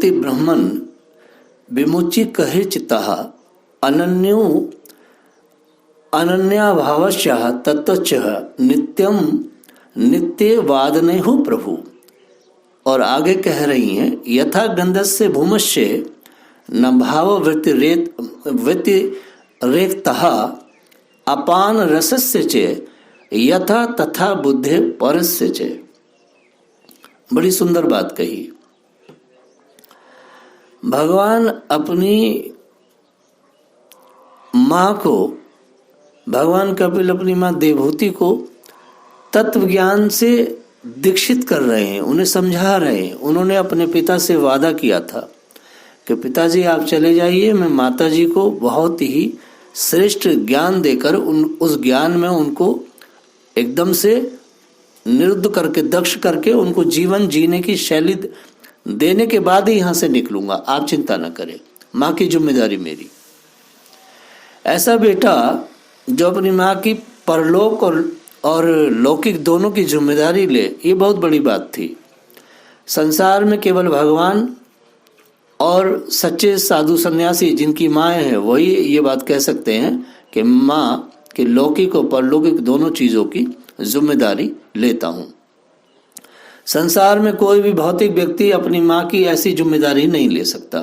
प्रकृति ब्रह्मन विमुची कहे चित्तः अनन्याभावस्य तत्वच नित्यम नित्य वादने हो प्रभु। और आगे कह रही हैं यथा गंधस्य भूमस्य न भाव व्यतिरेकतः अपान रसस्य च यथा तथा बुद्धे परस्य च। बड़ी सुंदर बात कही। भगवान अपनी माँ को, भगवान कपिल अपनी माँ देवहूति को तत्व ज्ञान से दीक्षित कर रहे हैं, उन्हें समझा रहे हैं। उन्होंने अपने पिता से वादा किया था कि पिताजी आप चले जाइए, मैं माताजी को बहुत ही श्रेष्ठ ज्ञान देकर उस ज्ञान में उनको एकदम से निरुद्ध करके, दक्ष करके उनको जीवन जीने की शैली देने के बाद ही यहाँ से निकलूंगा, आप चिंता न करें, माँ की जिम्मेदारी मेरी। ऐसा बेटा जो अपनी माँ की परलोक और लौकिक दोनों की जिम्मेदारी ले, ये बहुत बड़ी बात थी। संसार में केवल भगवान और सच्चे साधु सन्यासी जिनकी माएँ हैं वही ये बात कह सकते हैं कि माँ के लौकिक और परलौकिक दोनों चीज़ों की जिम्मेदारी लेता हूँ। संसार में कोई भी भौतिक व्यक्ति अपनी माँ की ऐसी जिम्मेदारी नहीं ले सकता।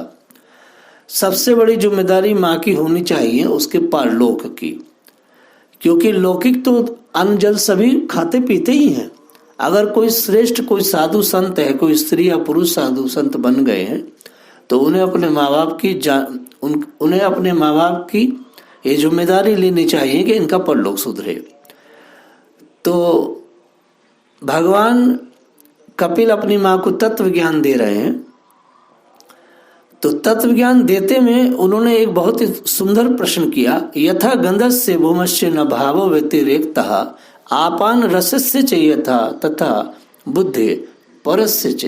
सबसे बड़ी जिम्मेदारी माँ की होनी चाहिए उसके परलोक की, क्योंकि लौकिक तो अन्न जल सभी खाते पीते ही हैं। अगर कोई श्रेष्ठ कोई साधु संत है, कोई स्त्री या पुरुष साधु संत बन गए हैं, तो उन्हें अपने माँ बाप की ये जिम्मेदारी लेनी चाहिए कि इनका परलोक सुधरे। तो भगवान कपिल अपनी माँ को तत्व ज्ञान दे रहे हैं। तो तत्व ज्ञान देते में उन्होंने एक बहुत ही सुंदर प्रश्न किया, यथा गंधस्य भूमस्य न भावो व्यतिरेकतः आपान रसस्य च यथा तथा बुद्धे परस्य च।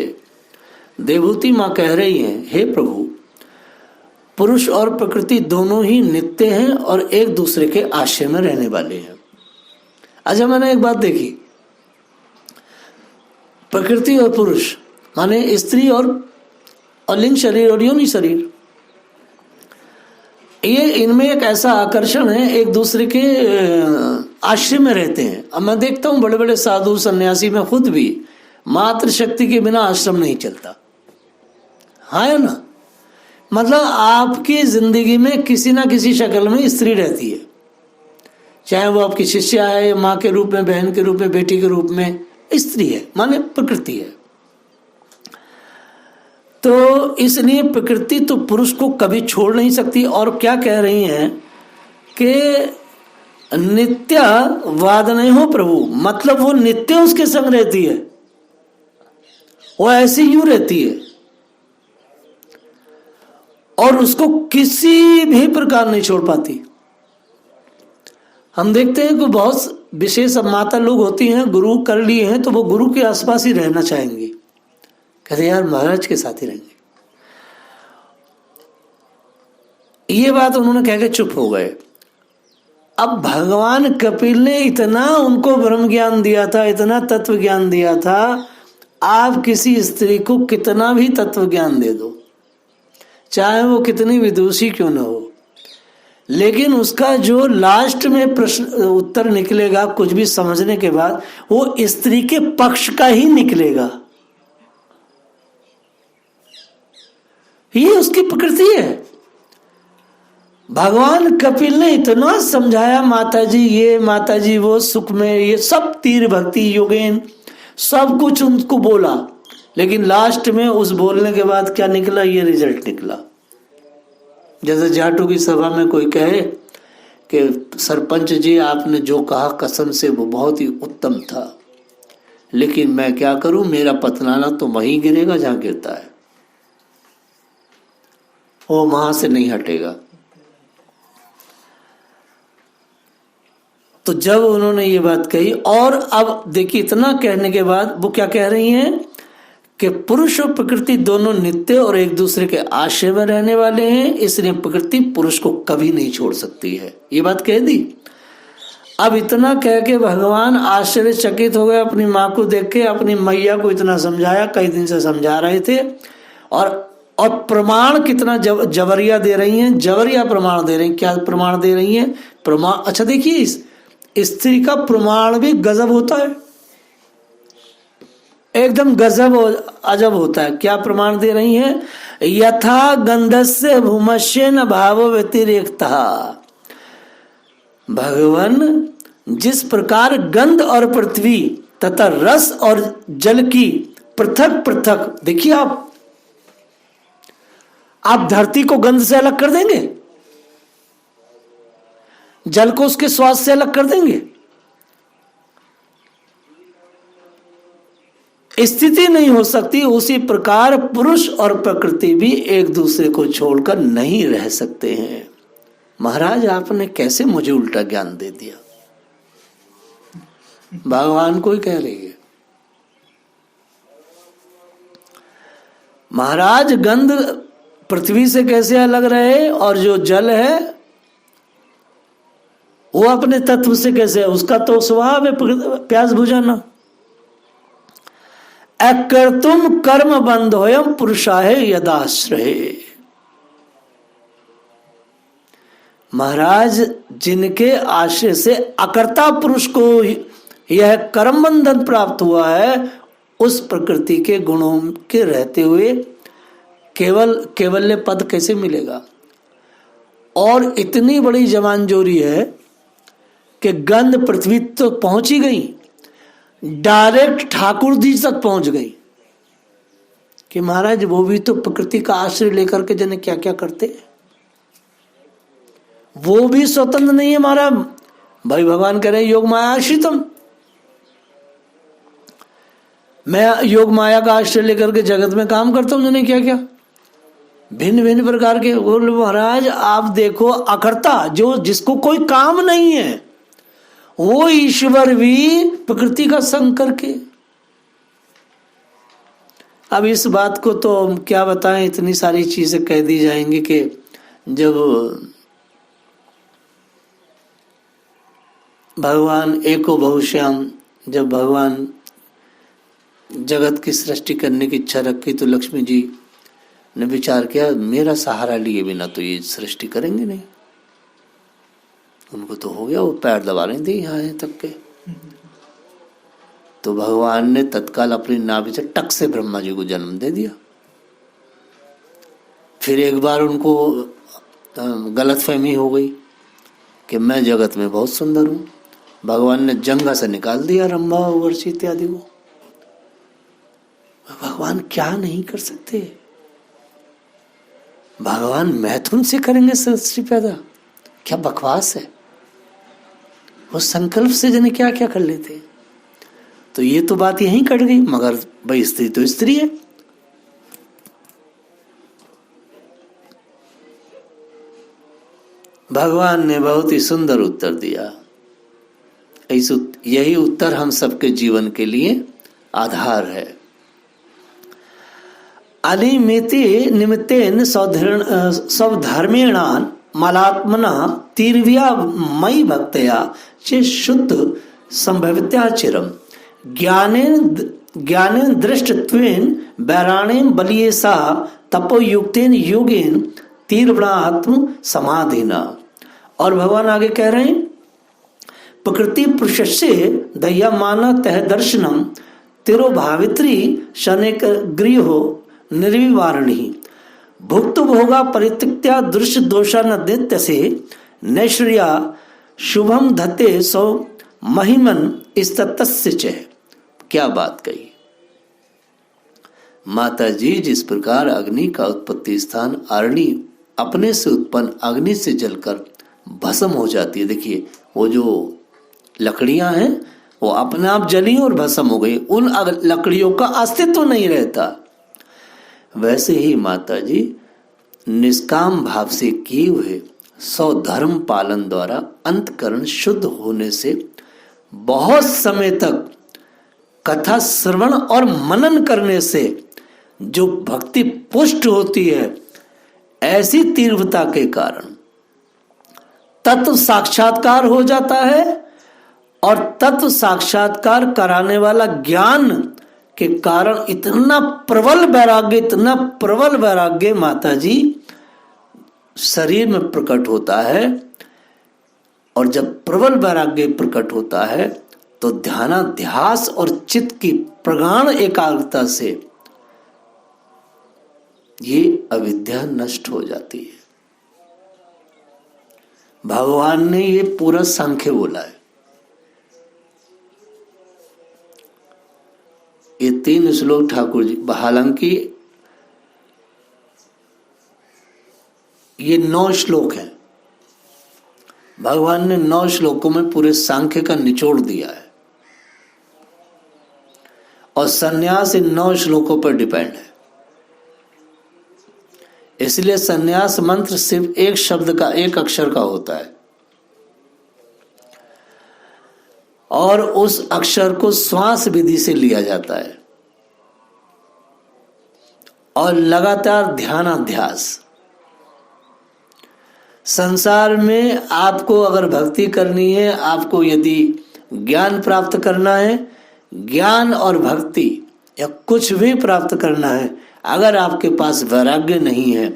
देवहूति माँ कह रही हैं, हे प्रभु, पुरुष और प्रकृति दोनों ही नित्य हैं और एक दूसरे के आश्रय में रहने वाले हैं। अच्छा, मैंने एक बात देखी, प्रकृति और पुरुष माने स्त्री और लिंग शरीर और योनि शरीर, ये इनमें एक ऐसा आकर्षण है, एक दूसरे के आश्रय में रहते हैं। अब मैं देखता हूँ बड़े बड़े साधु सन्यासी में खुद भी मात्र शक्ति के बिना आश्रम नहीं चलता, है ना। मतलब आपकी जिंदगी में किसी ना किसी शक्ल में स्त्री रहती है, चाहे वो आपकी शिष्या है, माँ के रूप में, बहन के रूप में, बेटी के रूप में, स्त्री है माने प्रकृति है। तो इसलिए प्रकृति तो पुरुष को कभी छोड़ नहीं सकती। और क्या कह रही हैं कि नित्य वाद नहीं हो प्रभु, मतलब वो नित्य उसके संग रहती है, वो ऐसी यूं रहती है और उसको किसी भी प्रकार नहीं छोड़ पाती। हम देखते हैं कि बहुत विशेष माता लोग होती हैं, गुरु कर लिए हैं तो वो गुरु के आसपास ही रहना चाहेंगे, कहते यार महाराज के साथ ही रहेंगे। ये बात उन्होंने कह के चुप हो गए। अब भगवान कपिल ने इतना उनको ब्रह्म ज्ञान दिया था, इतना तत्व ज्ञान दिया था, आप किसी स्त्री को कितना भी तत्व ज्ञान दे दो, चाहे वो कितनी विदुषी क्यों न हो, लेकिन उसका जो लास्ट में प्रश्न उत्तर निकलेगा कुछ भी समझने के बाद, वो स्त्री के पक्ष का ही निकलेगा। ये उसकी प्रकृति है। भगवान कपिल ने इतना समझाया, माताजी ये, माताजी वो, सुख में ये सब, तीर भक्ति योगेन सब कुछ उनको बोला, लेकिन लास्ट में उस बोलने के बाद क्या निकला, ये रिजल्ट निकला। जैसे जाटू की सभा में कोई कहे कि सरपंच जी आपने जो कहा कसम से वो बहुत ही उत्तम था, लेकिन मैं क्या करूं, मेरा पतनाना तो वहीं गिरेगा जहां गिरता है, वो वहां से नहीं हटेगा। तो जब उन्होंने ये बात कही, और अब देखिए इतना कहने के बाद वो क्या कह रही हैं कि पुरुष और प्रकृति दोनों नित्य और एक दूसरे के आश्रय में रहने वाले हैं, इसलिए प्रकृति पुरुष को कभी नहीं छोड़ सकती है। ये बात कह दी। अब इतना कह के भगवान आश्चर्यचकित हो गए, अपनी माँ को देख के, अपनी मैया को इतना समझाया, कई दिन से समझा रहे थे, और प्रमाण कितना जबरिया दे रही हैं, जबरिया प्रमाण दे रही हैं। क्या प्रमाण दे रही हैं? प्रमाण, अच्छा देखिए, इस स्त्री का प्रमाण भी गजब होता है, एकदम गजब अजब होता है। क्या प्रमाण दे रही हैं? यथा गंधस्य भूमस्य न भाव व्यतिरेकता। भगवान जिस प्रकार गंध और पृथ्वी तथा रस और जल की पृथक पृथक, देखिए आप धरती को गंध से अलग कर देंगे, जल को उसके स्वाद से अलग कर देंगे, स्थिति नहीं हो सकती। उसी प्रकार पुरुष और प्रकृति भी एक दूसरे को छोड़कर नहीं रह सकते हैं। महाराज आपने कैसे मुझे उल्टा ज्ञान दे दिया, भगवान को ही कह रही है। महाराज गंध पृथ्वी से कैसे अलग रहे, और जो जल है वो अपने तत्व से कैसे है, उसका तो स्वभाव है प्यास बुझाना। अकर्तुम कर्म बंधोयम पुरुषाहे यदाश्रये। महाराज जिनके आश्रय से अकर्ता पुरुष को यह कर्म बंधन प्राप्त हुआ है, उस प्रकृति के गुणों के रहते हुए केवल्य पद कैसे मिलेगा। और इतनी बड़ी जमानजोरी है कि गंध पृथ्वी तो पहुंच ही गई, डायरेक्ट ठाकुर जी तक पहुंच गई कि महाराज वो भी तो प्रकृति का आश्रय लेकर के जने क्या क्या करते हैं, वो भी स्वतंत्र नहीं है महाराज। भाई भगवान कह रहे हैं योग माया आश्रितम, मैं योग माया का आश्रय लेकर के जगत में काम करता हूं, जने क्या क्या भिन्न भिन्न प्रकार के। बोले महाराज आप देखो, अकर्ता जो जिसको कोई काम नहीं है, वो ईश्वर भी प्रकृति का संग करके। अब इस बात को तो हम क्या बताएं, इतनी सारी चीजें कह दी जाएंगी कि जब भगवान एको बहुश्याम, जब भगवान जगत की सृष्टि करने की इच्छा रखी तो लक्ष्मी जी ने विचार किया मेरा सहारा लिए बिना तो ये सृष्टि करेंगे नहीं। उनको तो हो गया, वो पैर दबा रहे थे यहाँ तक के। तो भगवान ने तत्काल अपनी नाभि से टक से ब्रह्मा जी को जन्म दे दिया। फिर एक बार उनको गलतफहमी हो गई कि मैं जगत में बहुत सुंदर हूं। भगवान ने जंगा से निकाल दिया रंभा वर्षी इत्यादि को। भगवान क्या नहीं कर सकते, भगवान मैथुन से करेंगे सृष्टि पैदा, क्या बकवास है। वो संकल्प से जने क्या क्या कर लेते। तो ये तो बात यहीं कट गई, मगर भाई स्त्री तो स्त्री है। भगवान ने बहुत ही सुंदर उत्तर दिया। यही उत्तर हम सबके जीवन के लिए आधार है। अनिमिति निमित्तेन स्वधर्मेणान मलात्मना तीर्व्या मयि भक्तया चे शुद्ध संभवित्या चिरम ज्ञानेन दृष्टत्वेन वैराणेन बलियेसा तपोयुक्तेन योगेन तीव्रात्म समाधिना। और भगवान आगे कह रहे हैं प्रकृति पुरुषस्य दह्यमाना तह दर्शनम तिरोभावित्री शनेक गृहो निर्विवारणी भुक्त भोगा परित्यक्त्या दृश्य दोषा नित्य से नैश्वर्या शुभम धते सौ महिमन इस्तस्य च। क्या बात कही माता जी। जिस प्रकार अग्नि का उत्पत्ति स्थान अरणी अपने से उत्पन्न अग्नि से जलकर भस्म हो जाती है, देखिए वो जो लकड़ियां हैं वो अपने आप जली और भस्म हो गई, उन लकड़ियों का अस्तित्व नहीं रहता। वैसे ही माता जी निष्काम भाव से किए हुए स्वधर्म पालन द्वारा अंतकरण शुद्ध होने से बहुत समय तक कथा श्रवण और मनन करने से जो भक्ति पुष्ट होती है, ऐसी तीव्रता के कारण तत्व साक्षात्कार हो जाता है। और तत्व साक्षात्कार कराने वाला ज्ञान के कारण इतना प्रबल वैराग्य माता जी शरीर में प्रकट होता है। और जब प्रबल वैराग्य प्रकट होता है तो ध्यानाध्यास और चित्त की प्रगाढ़ एकाग्रता से ये अविद्या नष्ट हो जाती है। भगवान ने ये पूरा सांख्य बोला है। ये 3 श्लोक ठाकुर जी, हालांकि ये 9 श्लोक हैं। भगवान ने 9 श्लोकों में पूरे सांख्य का निचोड़ दिया है और सन्यास इन 9 श्लोकों पर डिपेंड है। इसलिए सन्यास मंत्र सिर्फ एक शब्द का, एक अक्षर का होता है और उस अक्षर को श्वास विधि से लिया जाता है और लगातार ध्यानाध्यास। संसार में आपको अगर भक्ति करनी है, आपको यदि ज्ञान प्राप्त करना है, ज्ञान और भक्ति या कुछ भी प्राप्त करना है, अगर आपके पास वैराग्य नहीं है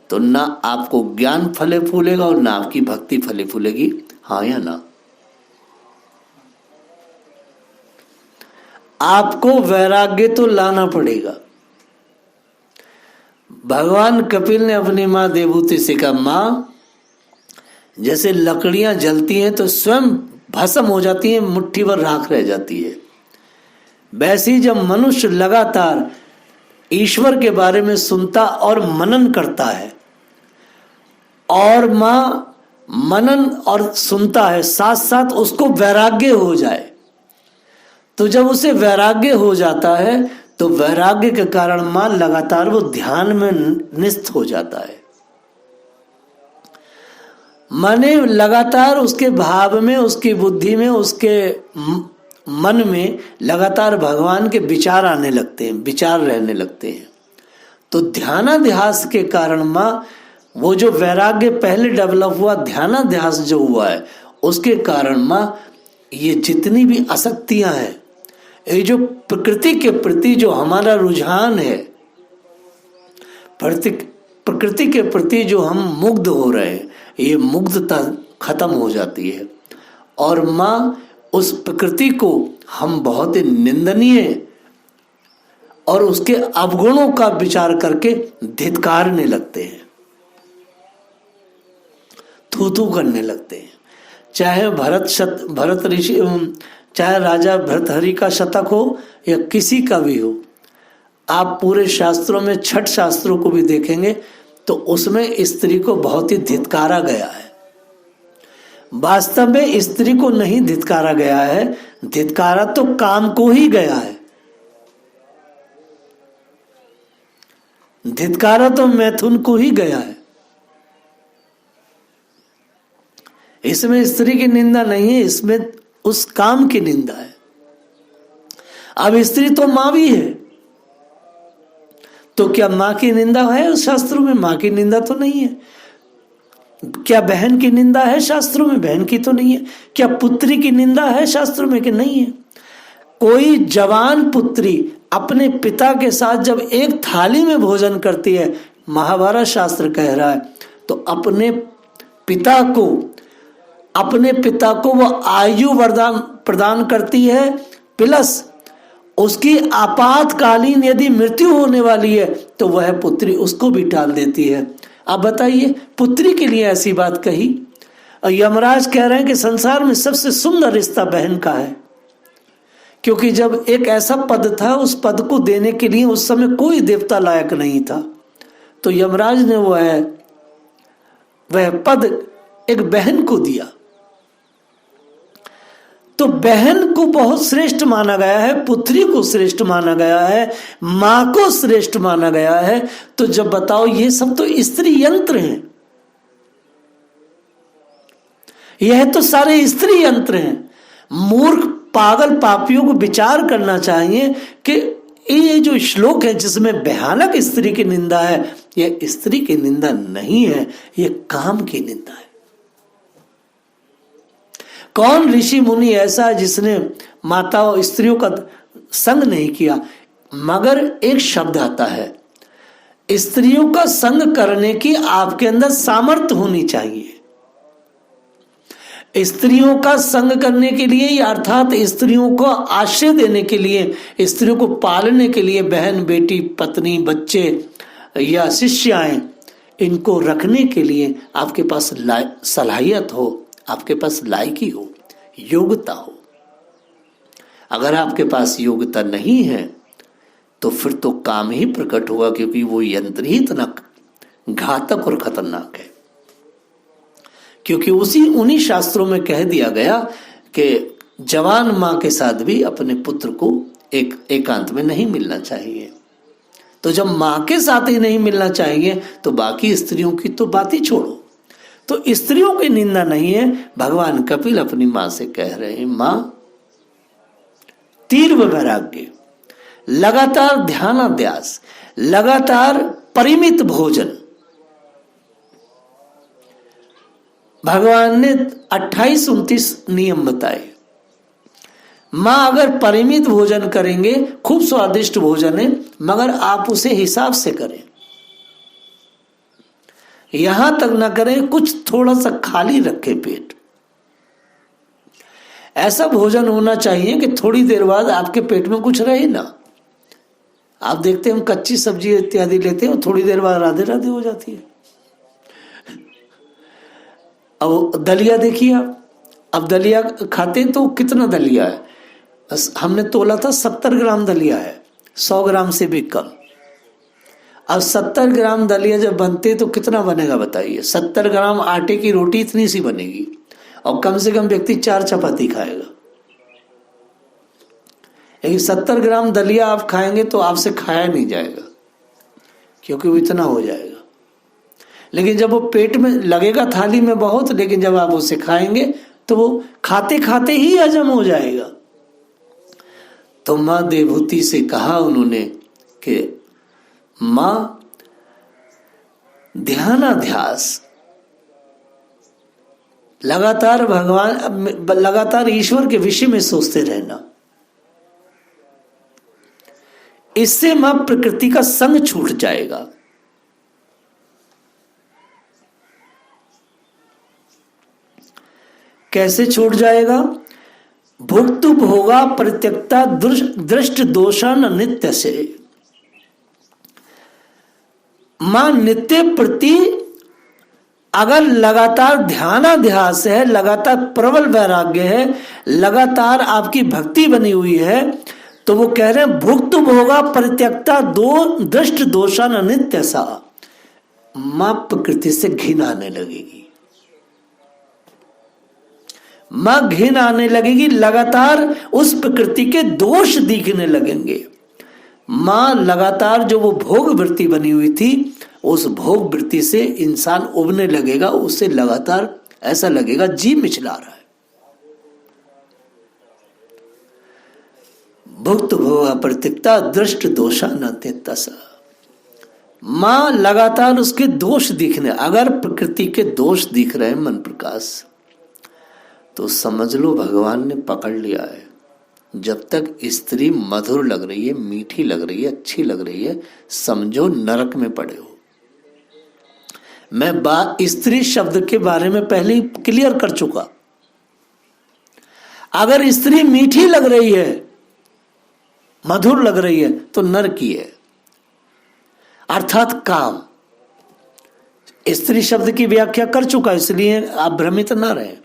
तो ना आपको ज्ञान फले फूलेगा और ना आपकी भक्ति फले फूलेगी। हाँ या ना? आपको वैराग्य तो लाना पड़ेगा। भगवान कपिल ने अपनी माँ देवहूति से कहा, माँ जैसे लकड़ियां जलती हैं तो स्वयं भस्म हो जाती हैं, मुट्ठी भर राख रह जाती है, वैसे ही जब मनुष्य लगातार ईश्वर के बारे में सुनता और मनन करता है और माँ मनन और सुनता है, साथ साथ उसको वैराग्य हो जाए, तो जब उसे वैराग्य हो जाता है तो वैराग्य के कारण माँ लगातार वो ध्यान में निस्थ हो जाता है। माने लगातार उसके भाव में, उसकी बुद्धि में, उसके मन में लगातार भगवान के विचार आने लगते हैं, विचार रहने लगते हैं। तो ध्यानाध्यास के कारण माँ वो जो वैराग्य पहले डेवलप हुआ, ध्यानाध्यास जो हुआ है, उसके कारण माँ ये जितनी भी आसक्तियां हैं, ये जो प्रकृति के प्रति जो हमारा रुझान है, प्रकृति के प्रति जो हम मुग्ध हो रहे हैं, ये मुग्धता खत्म हो जाती है और माँ उस प्रकृति को हम बहुत ही निंदनीय और उसके अवगुणों का विचार करके धिक्कारने लगते हैं, थू करने लगते हैं। चाहे भरत ऋषि, चाहे राजा भर्तहरि का शतक हो या किसी का भी हो, आप पूरे शास्त्रों में 6 शास्त्रों को भी देखेंगे तो उसमें स्त्री को बहुत ही धिक्कारा गया है। वास्तव में स्त्री को नहीं धिक्कारा गया है, धिक्कारा तो काम को ही गया है, धिक्कारा तो मैथुन को ही गया है। इसमें स्त्री की निंदा नहीं है, इसमें उस काम की निंदा है। अब स्त्री तो मां भी है, तो क्या मां की निंदा है उस शास्त्रों में? मां की निंदा तो नहीं है। क्या बहन की निंदा है शास्त्रों में? बहन की तो नहीं है। क्या पुत्री की निंदा है शास्त्रों में? कि नहीं है। कोई जवान पुत्री अपने पिता के साथ जब एक थाली में भोजन करती है, महाभारत शास्त्र कह रहा है, तो अपने पिता को वो आयु वरदान प्रदान करती है, प्लस उसकी आपातकालीन यदि मृत्यु होने वाली है तो वह पुत्री उसको भी टाल देती है। आप बताइए, पुत्री के लिए ऐसी बात कही। और यमराज कह रहे हैं कि संसार में सबसे सुंदर रिश्ता बहन का है, क्योंकि जब एक ऐसा पद था, उस पद को देने के लिए उस समय कोई देवता लायक नहीं था, तो यमराज ने वह पद एक बहन को दिया। तो बहन को बहुत श्रेष्ठ माना गया है, पुत्री को श्रेष्ठ माना गया है, मां को श्रेष्ठ माना गया है। तो जब बताओ, ये सब तो स्त्री यंत्र हैं, यह तो सारे स्त्री यंत्र हैं। मूर्ख पागल पापियों को विचार करना चाहिए कि ये जो श्लोक है जिसमें भयानक स्त्री की निंदा है, यह स्त्री की निंदा नहीं है, यह काम की निंदा है। कौन ऋषि मुनि ऐसा है जिसने माताओं स्त्रियों का संग नहीं किया? मगर एक शब्द आता है, स्त्रियों का संग करने की आपके अंदर सामर्थ्य होनी चाहिए। स्त्रियों का संग करने के लिए, अर्थात स्त्रियों को आश्रय देने के लिए, स्त्रियों को पालने के लिए, बहन बेटी पत्नी बच्चे या शिष्याएं, इनको रखने के लिए आपके पास सलाहियत हो, आपके पास लायकी हो, योग्यता हो। अगर आपके पास योग्यता नहीं है तो फिर तो काम ही प्रकट होगा, क्योंकि वो यंत्र ही इतना घातक और खतरनाक है। क्योंकि उन्हीं शास्त्रों में कह दिया गया कि जवान मां के साथ भी अपने पुत्र को एकांत में नहीं मिलना चाहिए। तो जब मां के साथ ही नहीं मिलना चाहिए तो बाकी स्त्रियों की तो बात ही छोड़ो। तो स्त्रियों की निंदा नहीं है। भगवान कपिल अपनी मां से कह रहे हैं, मां तीव्र वैराग्य, लगातार ध्यानाध्यास, लगातार परिमित भोजन। भगवान ने 28-29 नियम बताए। मां अगर परिमित भोजन करेंगे, खूब स्वादिष्ट भोजन है, मगर आप उसे हिसाब से करें, यहां तक ना करें कुछ थोड़ा सा खाली रखे पेट। ऐसा भोजन होना चाहिए कि थोड़ी देर बाद आपके पेट में कुछ रहे ना। आप देखते हैं हम कच्ची सब्जी इत्यादि लेते हैं, थोड़ी देर बाद राधे राधे हो जाती है। अब दलिया देखिए आप, अब दलिया खाते तो कितना दलिया है, हमने तोला था 70 ग्राम दलिया है, 100 ग्राम से भी कम। अब 70 ग्राम दलिया जब बनते तो कितना बनेगा बताइए। 70 ग्राम आटे की रोटी इतनी सी बनेगी और कम से कम व्यक्ति 4 चपाती खाएगा। लेकिन 70 ग्राम दलिया आप खाएंगे तो आपसे खाया नहीं जाएगा, क्योंकि वो इतना हो जाएगा। लेकिन जब वो पेट में लगेगा थाली में बहुत, लेकिन जब आप उसे खाएंगे तो वो खाते खाते ही हजम हो जाएगा। तो मां देवहूति से कहा उन्होंने कि मां ध्यानाध्यास, लगातार लगातार ईश्वर के विषय में सोचते रहना, इससे मां प्रकृति का संग छूट जाएगा। कैसे छूट जाएगा? भुक्त भोगा परित्यक्ता दृष्ट दोषान नित्य से। मां नित्य प्रति अगर लगातार ध्यानाध्यास है, लगातार प्रबल वैराग्य है, लगातार आपकी भक्ति बनी हुई है, तो वो कह रहे हैं भुक्त भोगा परित्यक्ता दृष्ट दोषान नित्य सा। मां प्रकृति से घिन आने लगेगी, मां घिन आने लगेगी, लगातार उस प्रकृति के दोष दिखने लगेंगे। मां लगातार जो वो भोग वृत्ति बनी हुई थी, उस भोग वृत्ति से इंसान उबने लगेगा, उससे लगातार ऐसा लगेगा जी मिचला रहा है। भुक्त भोग प्रतिक्ता दृष्ट दोषा न तसा। मां लगातार उसके दोष दिखने, अगर प्रकृति के दोष दिख रहे हैं मन प्रकाश, तो समझ लो भगवान ने पकड़ लिया है। जब तक स्त्री मधुर लग रही है, मीठी लग रही है, अच्छी लग रही है, समझो नरक में पड़े हो। मैं स्त्री शब्द के बारे में पहले ही क्लियर कर चुका। अगर स्त्री मीठी लग रही है, मधुर लग रही है, तो नरक ही है, अर्थात काम। स्त्री शब्द की व्याख्या कर चुका, इसलिए आप भ्रमित ना रहे।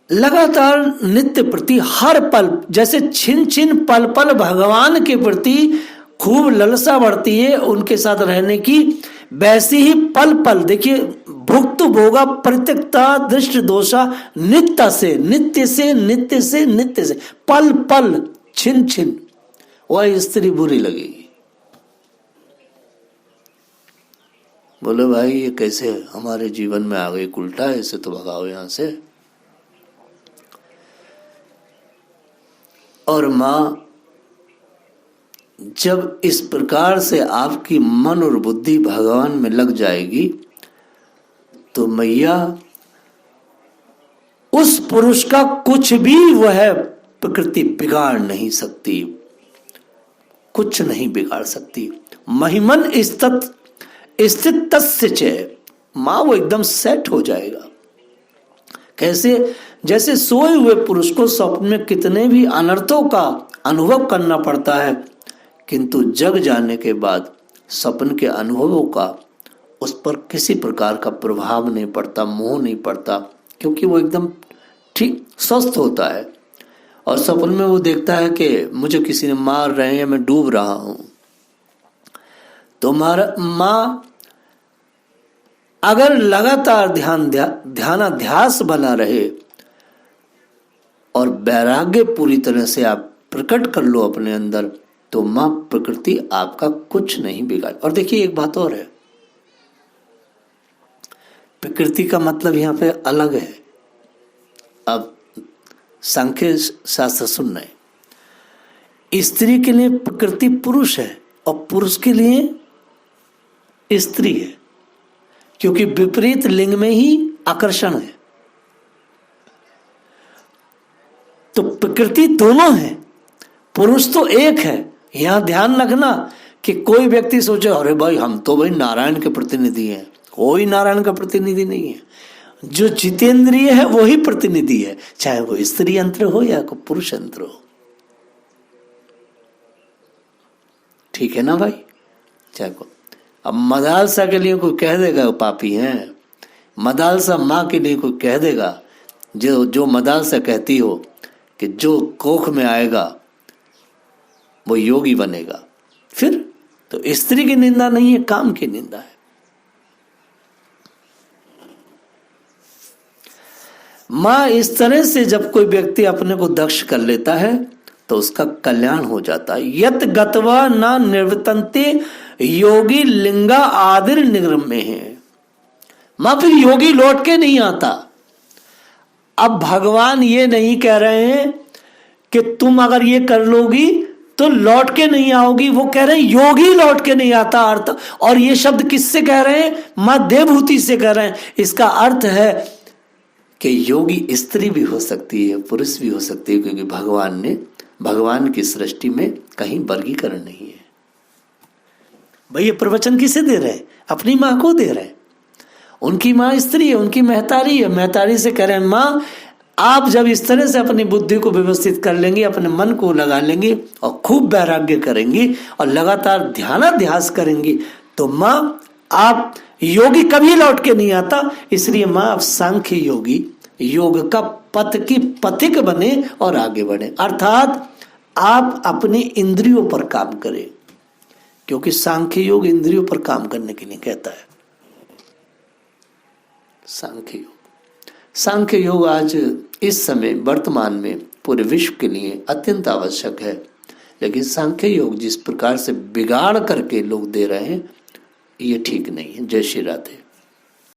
लगातार नित्य प्रति हर पल, जैसे छिन छिन पल पल भगवान के प्रति खूब ललसा बढ़ती है उनके साथ रहने की, वैसे ही पल पल देखिए भुक्त भोगा परित्यक्ता दृष्ट दोषा नित्य से नित्य से नित्य से नित्य से, पल पल छिन छिन वह स्त्री बुरी लगेगी। बोले भाई ये कैसे हमारे जीवन में आ गई, उल्टा है, इसे तो भगाओ यहां से। और मां जब इस प्रकार से आपकी मन और बुद्धि भगवान में लग जाएगी, तो मैया उस पुरुष का कुछ भी वह प्रकृति बिगाड़ नहीं सकती, कुछ नहीं बिगाड़ सकती। महिमन स्थित तस्य च, मां वो एकदम सेट हो जाएगा। कैसे? जैसे सोए हुए पुरुष को स्वप्न में कितने भी अनर्थों का अनुभव करना पड़ता है, किंतु जग जाने के बाद स्वप्न के अनुभवों का उस पर किसी प्रकार का प्रभाव नहीं पड़ता, मोह नहीं पड़ता, क्योंकि वो एकदम ठीक स्वस्थ होता है। और स्वप्न में वो देखता है कि मुझे किसी ने मार रहे हैं या मैं डूब रहा हूं, तो मां अगर लगातार ध्यानाध्यास बना रहे और वैराग्य पूरी तरह से आप प्रकट कर लो अपने अंदर, तो मां प्रकृति आपका कुछ नहीं बिगाड़। और देखिए एक बात और है, प्रकृति का मतलब यहां पे अलग है। अब सांख्य शास्त्र सुन रहे, स्त्री के लिए प्रकृति पुरुष है और पुरुष के लिए स्त्री है, क्योंकि विपरीत लिंग में ही आकर्षण है। तो प्रकृति दोनों है, पुरुष तो एक है। यहां ध्यान रखना कि कोई व्यक्ति सोचे अरे भाई हम तो भाई नारायण के प्रतिनिधि हैं। कोई नारायण का प्रतिनिधि नहीं है, जो जितेंद्रिय है वही प्रतिनिधि है, चाहे वो स्त्री यंत्र हो या कोई पुरुष यंत्र हो। ठीक है ना भाई? चाहे को अब मदालसा के लिए कोई कह देगा वो पापी हैं, मदालसा माँ के लिए कोई कह देगा, जो मदालसा कहती हो कि जो कोख में आएगा वो योगी बनेगा, फिर तो स्त्री की निंदा नहीं है, काम की निंदा है। मां इस तरह से जब कोई व्यक्ति अपने को दक्ष कर लेता है तो उसका कल्याण हो जाता है। यत गत्वा न निवर्तन्ते योगी लिंगा आदिर निगम में है। मां फिर योगी लौट के नहीं आता। अब भगवान ये नहीं कह रहे हैं कि तुम अगर ये कर लोगी तो लौट के नहीं आओगी, वो कह रहे हैं योगी लौट के नहीं आता अर्थ। और ये शब्द किससे कह रहे हैं? मां देवहूति से कह रहे हैं। इसका अर्थ है कि योगी स्त्री भी हो सकती है, पुरुष भी हो सकती है, क्योंकि भगवान की सृष्टि में कहीं वर्गीकरण नहीं है। भाई ये प्रवचन किसे दे रहे हैं? अपनी मां को दे रहे हैं। उनकी मां स्त्री है, उनकी महतारी है। महतारी से कह रहे हैं मां आप जब इस तरह से अपनी बुद्धि को व्यवस्थित कर लेंगी, अपने मन को लगा लेंगी और खूब वैराग्य करेंगी और लगातार ध्यानाध्यास करेंगी, तो मां आप योगी कभी लौट के नहीं आता। इसलिए मां आप सांख्य योगी, योग का पथ की पथिक बने और आगे बढ़े। अर्थात आप अपनी इंद्रियों पर काम करें, क्योंकि सांख्य योग इंद्रियों पर काम करने के लिए कहता है। सांख्य योग आज इस समय वर्तमान में पूरे विश्व के लिए अत्यंत आवश्यक है। लेकिन सांख्य योग जिस प्रकार से बिगाड़ करके लोग दे रहे हैं, ये ठीक नहीं है। जय श्री राधे।